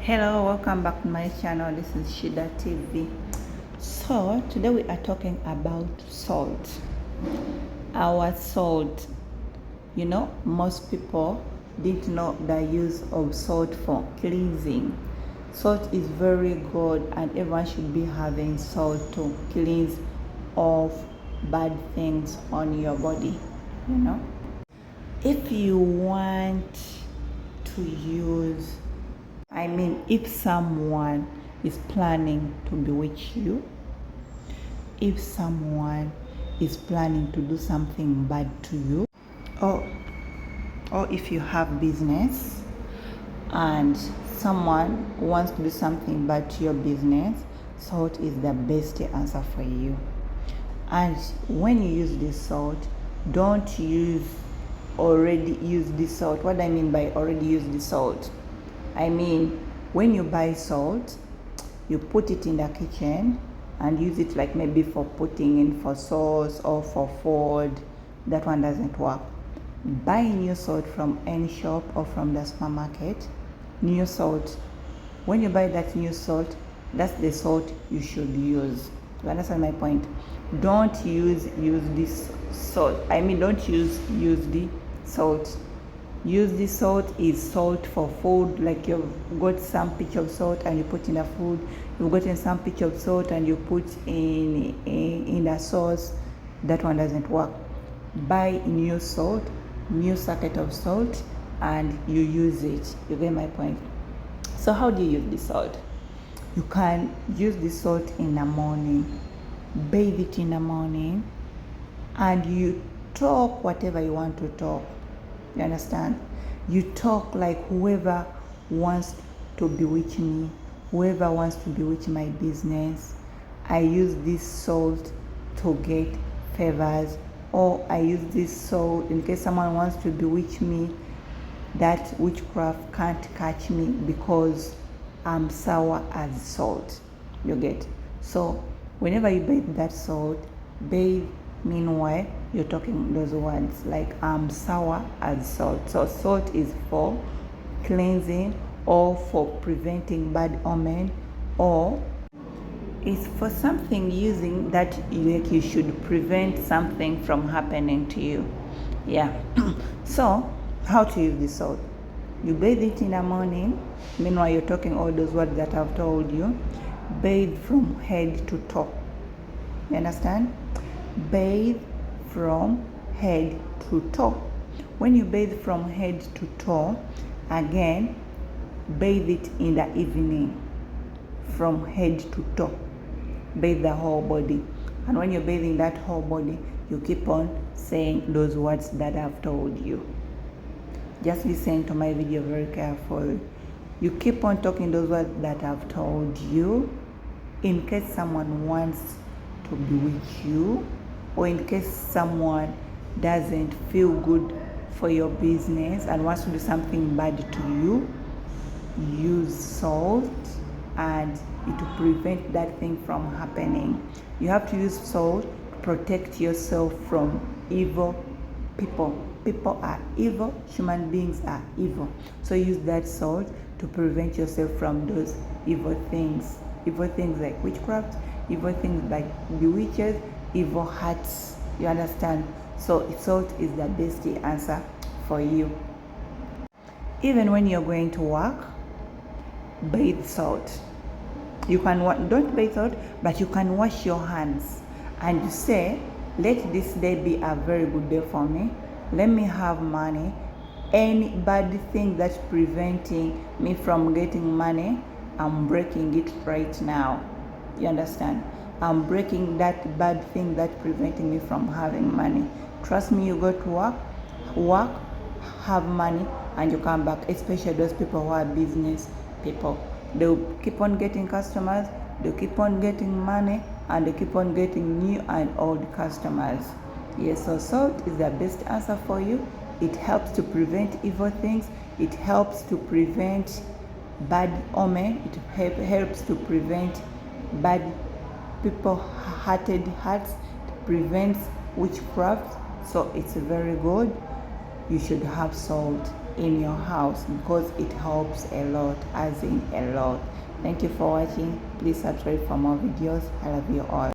Hello, welcome back to my channel. This is Shida TV. So today we are talking about salt. Our salt. Most people didn't know the use of salt for cleansing. Salt is very good and everyone should be having salt to cleanse off bad things on your body. If you want to use if someone is planning to bewitch you, if someone is planning to do something bad to you, or if you have business and someone wants to do something bad to your business, salt is the best answer for you. And when you use this salt, don't already use this salt. What I mean by already use the salt, when you buy salt, you put it in the kitchen and use it like maybe for putting in for sauce or for food. That one doesn't work. Buy new salt from any shop or from the supermarket. New salt. When you buy that new salt, that's the salt you should use. You understand my point? Don't use this salt. Don't use the salt. Use the salt is salt for food, like you've got some pinch of salt and you put in the food. You've gotten some pinch of salt and you put in the sauce. That one doesn't work. Buy new salt, new packet of salt, and you use it. You get my point? So how do you use the salt? You can use the salt in the morning, bathe it in the morning, and you talk whatever you want to talk. You understand? You talk like whoever wants to bewitch me, whoever wants to bewitch my business. I use this salt to get favors, or I use this salt in case someone wants to bewitch me. That witchcraft can't catch me because I'm sour as salt. You get? So whenever you bathe that salt, bathe. Meanwhile, you're talking those words like I'm sour as salt. So salt is for cleansing or for preventing bad omen, or it's for something using that you should prevent something from happening to you. Yeah. So how to use the salt? You bathe it in the morning. Meanwhile, you're talking all those words that I've told you. Bathe from head to toe. You understand? Bathe from head to toe. When you bathe from head to toe, again, bathe it in the evening from head to toe. Bathe the whole body. And when you're bathing that whole body, you keep on saying those words that I've told you. Just listen to my video very carefully. You keep on talking those words that I've told you in case someone wants to bewitch you, or in case someone doesn't feel good for your business and wants to do something bad to you. Use salt and it will prevent that thing from happening. You have to use salt to protect yourself from evil people. People are evil, human beings are evil. So use that salt to prevent yourself from those evil things. Evil things like witchcraft, evil things like bewitches, evil hearts. You understand? So salt is the best answer for you. Even when you're going to work, bathe salt. You can don't bathe salt, but you can wash your hands and you say, let this day be a very good day for me. Let me have money. Any bad thing that's preventing me from getting money, I'm breaking it right now. You understand? I'm breaking that bad thing that's preventing me from having money. Trust me, you go to work, have money, and you come back, especially those people who are business people. They'll keep on getting customers, they'll keep on getting money, and they keep on getting new and old customers. Yes, so salt is the best answer for you. It helps to prevent evil things. It helps to prevent bad omen. It helps to prevent bad people-hearted hearts. It prevents witchcraft. So it's very good. You should have salt. in your house, because it helps a lot, as in a lot. Thank you for watching. Please subscribe for more videos. I love you all.